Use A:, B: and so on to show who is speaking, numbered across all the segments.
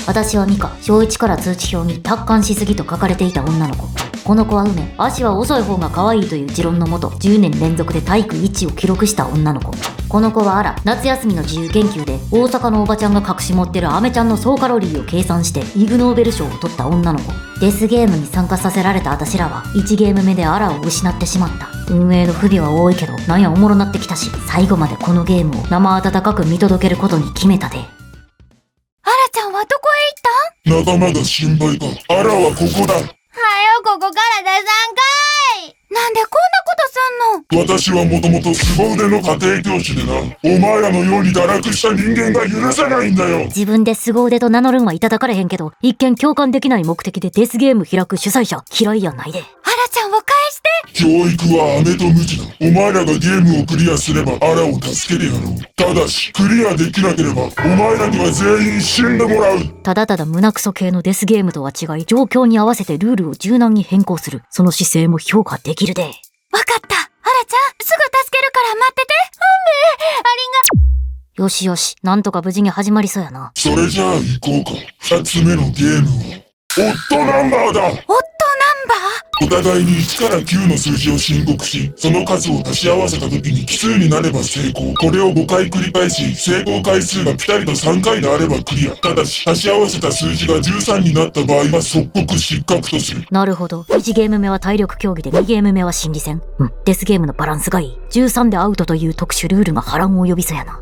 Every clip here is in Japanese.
A: 私はミカ、小1から通知表に達観しすぎと書かれていた女の子。この子は梅、足は遅い方が可愛いという持論のもと、10年連続で体育1を記録した女の子。この子は夏休みの自由研究で大阪のおばちゃんが隠し持ってるアメちゃんの総カロリーを計算してイグノーベル賞を取った女の子。デスゲームに参加させられた私らは1ゲーム目でアラを失ってしまった。運営の不備は多いけど、なんやおもろなってきたし、最後までこのゲームを生温かく見届けることに決めたで。
B: アラちゃんはどこへ行った
C: 仲間が心配か。アラはここだ。
B: はよここから出さんかい。なんでこんなことすんの。
C: 私はもともと凄腕の家庭教師でな。お前らのように堕落した人間が許せないんだよ。
A: 自分で凄腕と名乗るんはいただかれへんけど、一見共感できない目的でデスゲーム開く主催者嫌いやないで。
B: アラちゃんを返して。
C: 教育は飴と鞭だ。お前らがゲームをクリアすればアラを助けてやろう。ただしクリアできなければお前らには全員死んでもらう。
A: ただただ胸クソ系のデスゲームとは違い、状況に合わせてルールを柔軟に変更する。その姿勢も評価できるで。
B: わかった。アラちゃん、すぐ助けるから待ってて。
A: よしよし、なんとか無事に始まりそうやな。
C: それじゃあ行こうか。2つ目のゲームはオッドナンバーだ。
B: オットナンバー。
C: お互いに1から9の数字を申告し、その数を足し合わせた時に奇数になれば成功。これを5回繰り返し、成功回数がピタリと3回であればクリア。ただし、足し合わせた数字が13になった場合は即刻失格とする。
A: なるほど。1ゲーム目は体力競技で2ゲーム目は心理戦。デスゲームのバランスがいい。13でアウトという特殊ルールが波乱を呼びそうやな。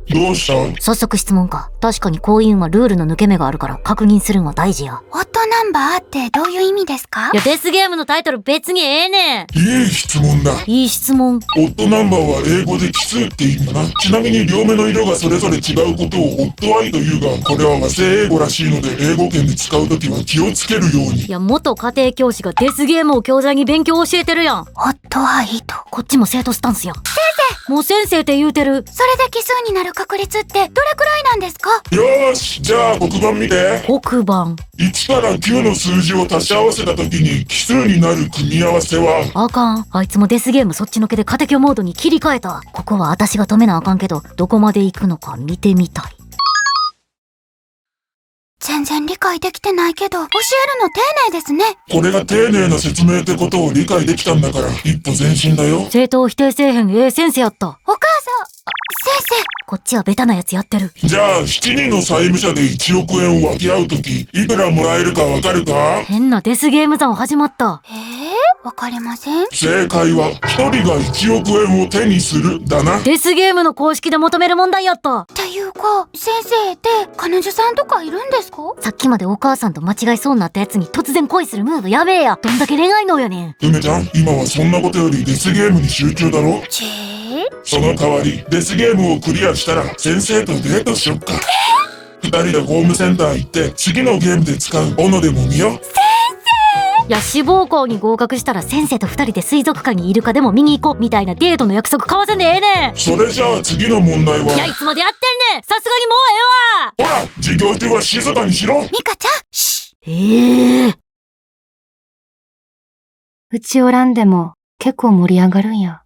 C: どうした？
A: 早速質問か。確かにこういうんはルールの抜け目があるから確認するんは大事や。
B: オットナンバーってどういう意味ですか？
A: いや、デスゲームのタイトル別にええねん。
C: いい質問だ。
A: いい質問。
C: オッドナンバーは英語で奇数って意味だな。ちなみに両目の色がそれぞれ違うことをオッドアイというが、これは和製英語らしいので英語圏で使うときは気をつけるように。
A: いや、元家庭教師がデスゲームを教材に勉強教えてるやん。
B: オットアイと。
A: こっちも生徒スタンスや。先生、もう先生って言うてる。
B: それで奇数になる確率ってどれくらいなんですか？
C: よーし、じゃあ黒板見て。
A: 黒板。
C: 1から9の数字を足し合わせたときに奇数になる組み合わせは、
A: あかん。あいつもデスゲームそっちのけでカテキョモードに切り替えた。ここは私が止めなあかんけど、どこまで行くのか見てみたい。
B: 全然理解できてないけど、教えるの丁寧ですね。
C: これが丁寧な説明ってことを理解できたんだから一歩前進だよ。
A: 生徒を否定せえへん先生やった。
B: お母さん、先
A: こっちはベタなやつやってる。
C: じゃあ7人の債務者で1億円を分け合うとき、いくらもらえるかわかるか？
A: 変なデスゲーム算始まった。
B: 生。わかりません。
C: 正解は1人が1億円を手にするだな。
A: デスゲームの公式で求める問題やった。
B: っていうか、先生って彼女さんとかいるんですか？
A: さっきまでお母さんと間違いそうになったやつに突然恋するムーブやべえや。どんだけ恋愛能やねん。
C: 梅ちゃん、今はそんなことよりデスゲームに集中だろ。その代わりデスゲームをクリアしたら先生とデートしよっか。2人でホームセンター行って次のゲームで使う斧でも見よ。
A: いや、志望校に合格したら先生と2人で水族館にイルカでも見に行こうみたいなデートの約束交わせんでええねん。
C: それじゃあ次の問題は。
A: いや、いつまでやってんねん。さすがにもうええわ。
C: ほら、授業中は静かにしろ。
B: ミカちゃん、シ
A: うちおらんでも結構盛り上がるんや。